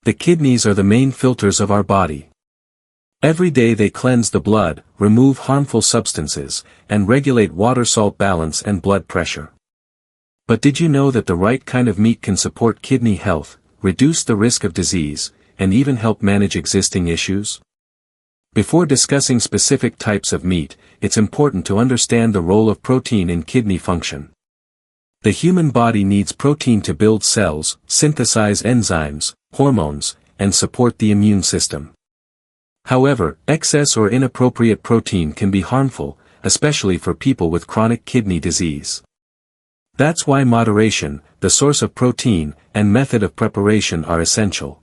The kidneys are the main filters of our body. Every day they cleanse the blood, remove harmful substances, and regulate water-salt balance and blood pressure. But did you know that the right kind of meat can support kidney health, reduce the risk of disease, and even help manage existing issues? Before discussing specific types of meat, it's important to understand the role of protein in kidney function. The human body needs protein to build cells, synthesize enzymes, hormones, and support the immune system. However, excess or inappropriate protein can be harmful, especially for people with chronic kidney disease. That's why moderation, the source of protein, and method of preparation are essential.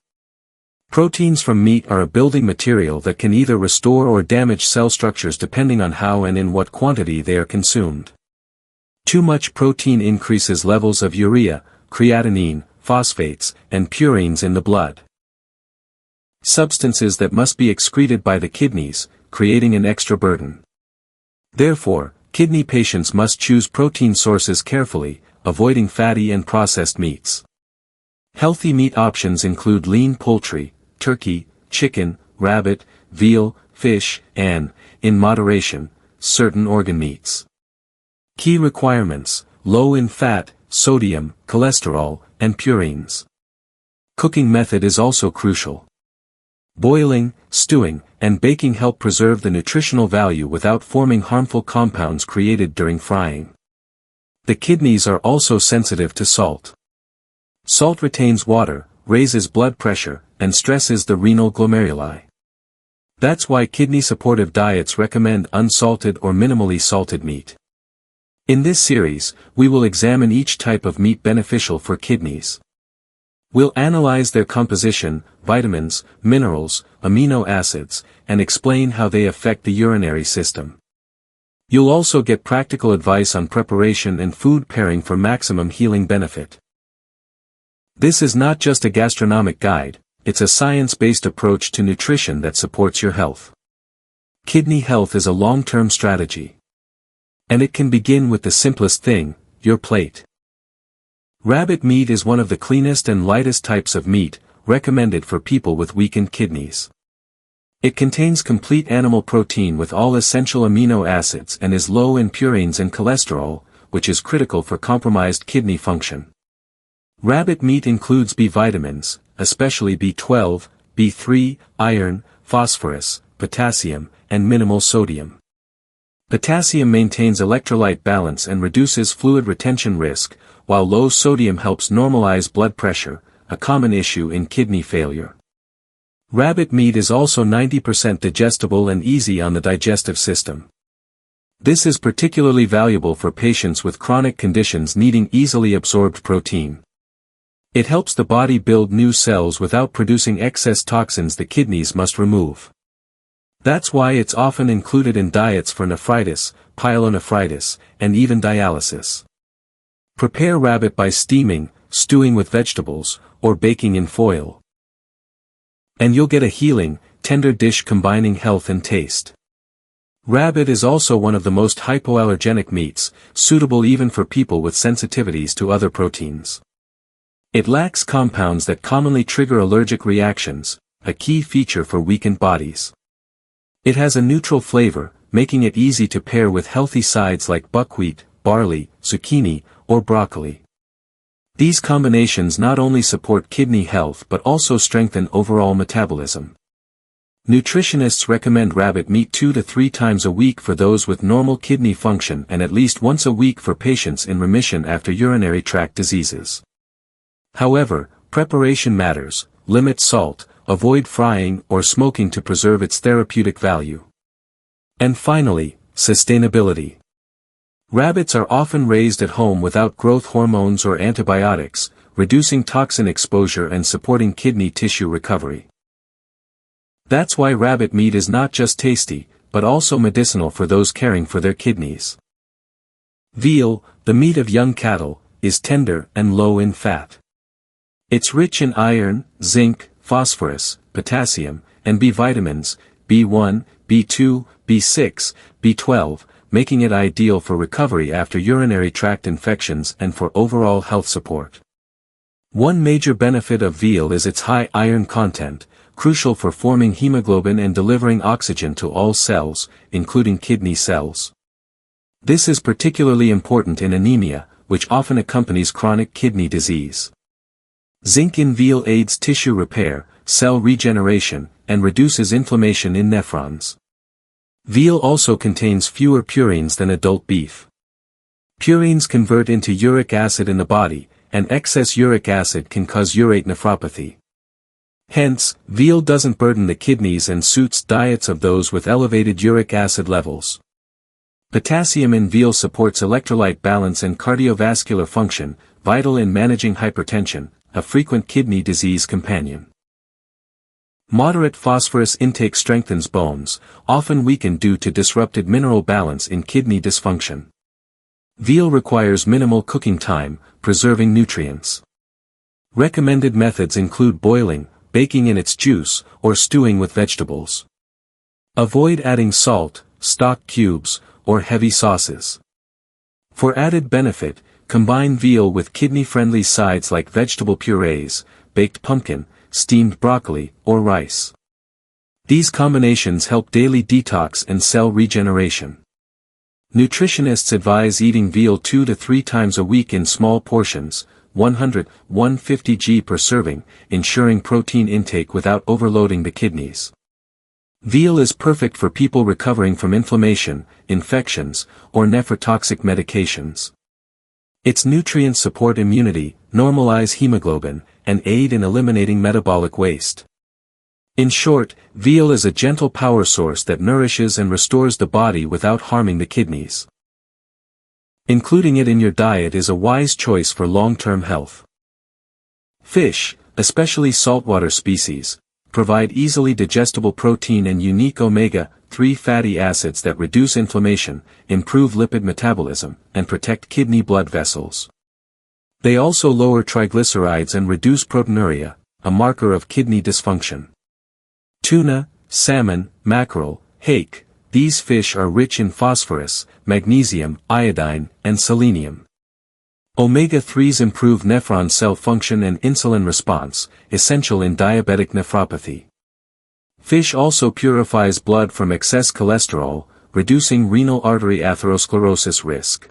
Proteins from meat are a building material that can either restore or damage cell structures depending on how and in what quantity they are consumed. Too much protein increases levels of urea, creatinine, phosphates, and purines in the blood. Substances that must be excreted by the kidneys, creating an extra burden. Therefore, kidney patients must choose protein sources carefully, avoiding fatty and processed meats. Healthy meat options include lean poultry, turkey, chicken, rabbit, veal, fish, and, in moderation, certain organ meats. Key requirements: low in fat, sodium, cholesterol, and purines. Cooking method is also crucial. Boiling, stewing, and baking help preserve the nutritional value without forming harmful compounds created during frying. The kidneys are also sensitive to salt. Salt retains water, raises blood pressure, and stresses the renal glomeruli. That's why kidney-supportive diets recommend unsalted or minimally salted meat. In this series, we will examine each type of meat beneficial for kidneys. We'll analyze their composition, vitamins, minerals, amino acids, and explain how they affect the urinary system. You'll also get practical advice on preparation and food pairing for maximum healing benefit. This is not just a gastronomic guide, it's a science-based approach to nutrition that supports your health. Kidney health is a long-term strategy. And it can begin with the simplest thing, your plate. Rabbit meat is one of the cleanest and lightest types of meat, recommended for people with weakened kidneys. It contains complete animal protein with all essential amino acids and is low in purines and cholesterol, which is critical for compromised kidney function. Rabbit meat includes B vitamins, especially B12, B3, iron, phosphorus, potassium, and minimal sodium. Potassium maintains electrolyte balance and reduces fluid retention risk, while low sodium helps normalize blood pressure, a common issue in kidney failure. Rabbit meat is also 90% digestible and easy on the digestive system. This is particularly valuable for patients with chronic conditions needing easily absorbed protein. It helps the body build new cells without producing excess toxins the kidneys must remove. That's why it's often included in diets for nephritis, pyelonephritis, and even dialysis. Prepare rabbit by steaming, stewing with vegetables, or baking in foil. And you'll get a healing, tender dish combining health and taste. Rabbit is also one of the most hypoallergenic meats, suitable even for people with sensitivities to other proteins. It lacks compounds that commonly trigger allergic reactions, a key feature for weakened bodies. It has a neutral flavor, making it easy to pair with healthy sides like buckwheat, barley, zucchini, or broccoli. These combinations not only support kidney health but also strengthen overall metabolism. Nutritionists recommend rabbit meat 2 to 3 times a week for those with normal kidney function and at least once a week for patients in remission after urinary tract diseases. However, preparation matters. Limit salt, avoid frying or smoking to preserve its therapeutic value. And finally, sustainability. Rabbits are often raised at home without growth hormones or antibiotics, reducing toxin exposure and supporting kidney tissue recovery. That's why rabbit meat is not just tasty, but also medicinal for those caring for their kidneys. Veal, the meat of young cattle, is tender and low in fat. It's rich in iron, zinc, phosphorus, potassium, and B vitamins, B1, B2, B6, B12, making it ideal for recovery after urinary tract infections and for overall health support. One major benefit of veal is its high iron content, crucial for forming hemoglobin and delivering oxygen to all cells, including kidney cells. This is particularly important in anemia, which often accompanies chronic kidney disease. Zinc in veal aids tissue repair, cell regeneration, and reduces inflammation in nephrons. Veal also contains fewer purines than adult beef. Purines convert into uric acid in the body, and excess uric acid can cause urate nephropathy. Hence, veal doesn't burden the kidneys and suits diets of those with elevated uric acid levels. Potassium in veal supports electrolyte balance and cardiovascular function, vital in managing hypertension, a frequent kidney disease companion. Moderate phosphorus intake strengthens bones, often weakened due to disrupted mineral balance in kidney dysfunction. Veal requires minimal cooking time, preserving nutrients. Recommended methods include boiling, baking in its juice, or stewing with vegetables. Avoid adding salt, stock cubes, or heavy sauces. For added benefit, combine veal with kidney-friendly sides like vegetable purees, baked pumpkin, steamed broccoli, or rice. These combinations help daily detox and cell regeneration. Nutritionists advise eating veal 2 to 3 times a week in small portions, 100–150 g per serving, ensuring protein intake without overloading the kidneys. Veal is perfect for people recovering from inflammation, infections, or nephrotoxic medications. Its nutrients support immunity, normalize hemoglobin, and aid in eliminating metabolic waste. In short, veal is a gentle power source that nourishes and restores the body without harming the kidneys. Including it in your diet is a wise choice for long-term health. Fish, especially saltwater species, provide easily digestible protein and unique omega-3 fatty acids that reduce inflammation, improve lipid metabolism, and protect kidney blood vessels. They also lower triglycerides and reduce proteinuria, a marker of kidney dysfunction. Tuna, salmon, mackerel, hake, these fish are rich in phosphorus, magnesium, iodine, and selenium. Omega-3s improve nephron cell function and insulin response, essential in diabetic nephropathy. Fish also purifies blood from excess cholesterol, reducing renal artery atherosclerosis risk.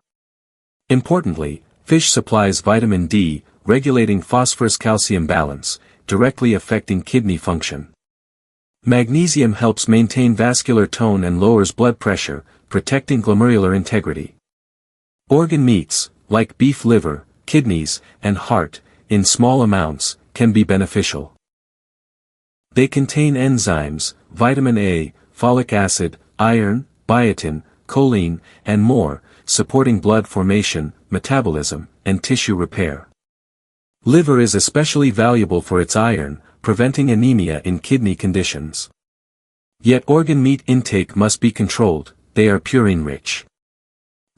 Importantly, fish supplies vitamin D, regulating phosphorus-calcium balance, directly affecting kidney function. Magnesium helps maintain vascular tone and lowers blood pressure, protecting glomerular integrity. Organ meats, like beef liver, kidneys, and heart, in small amounts, can be beneficial. They contain enzymes, vitamin A, folic acid, iron, biotin, choline, and more, supporting blood formation, metabolism, and tissue repair. Liver is especially valuable for its iron, preventing anemia in kidney conditions. Yet organ meat intake must be controlled, they are purine-rich.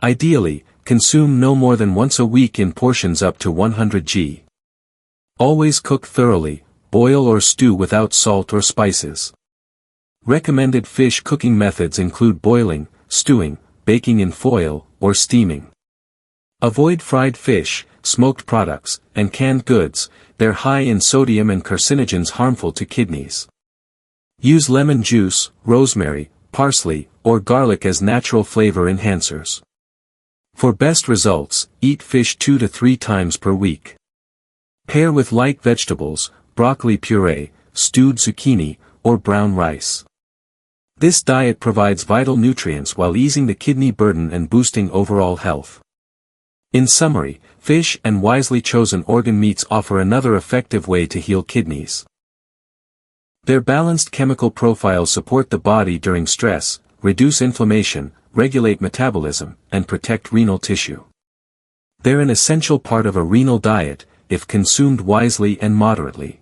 Ideally, consume no more than once a week in portions up to 100 g. Always cook thoroughly, boil or stew without salt or spices. Recommended fish cooking methods include boiling, stewing, baking in foil, or steaming. Avoid fried fish, smoked products, and canned goods, they're high in sodium and carcinogens harmful to kidneys. Use lemon juice, rosemary, parsley, or garlic as natural flavor enhancers. For best results, eat fish 2 to 3 times per week. Pair with light vegetables, broccoli puree, stewed zucchini, or brown rice. This diet provides vital nutrients while easing the kidney burden and boosting overall health. In summary, fish and wisely chosen organ meats offer another effective way to heal kidneys. Their balanced chemical profiles support the body during stress, reduce inflammation, regulate metabolism, and protect renal tissue. They're an essential part of a renal diet, if consumed wisely and moderately.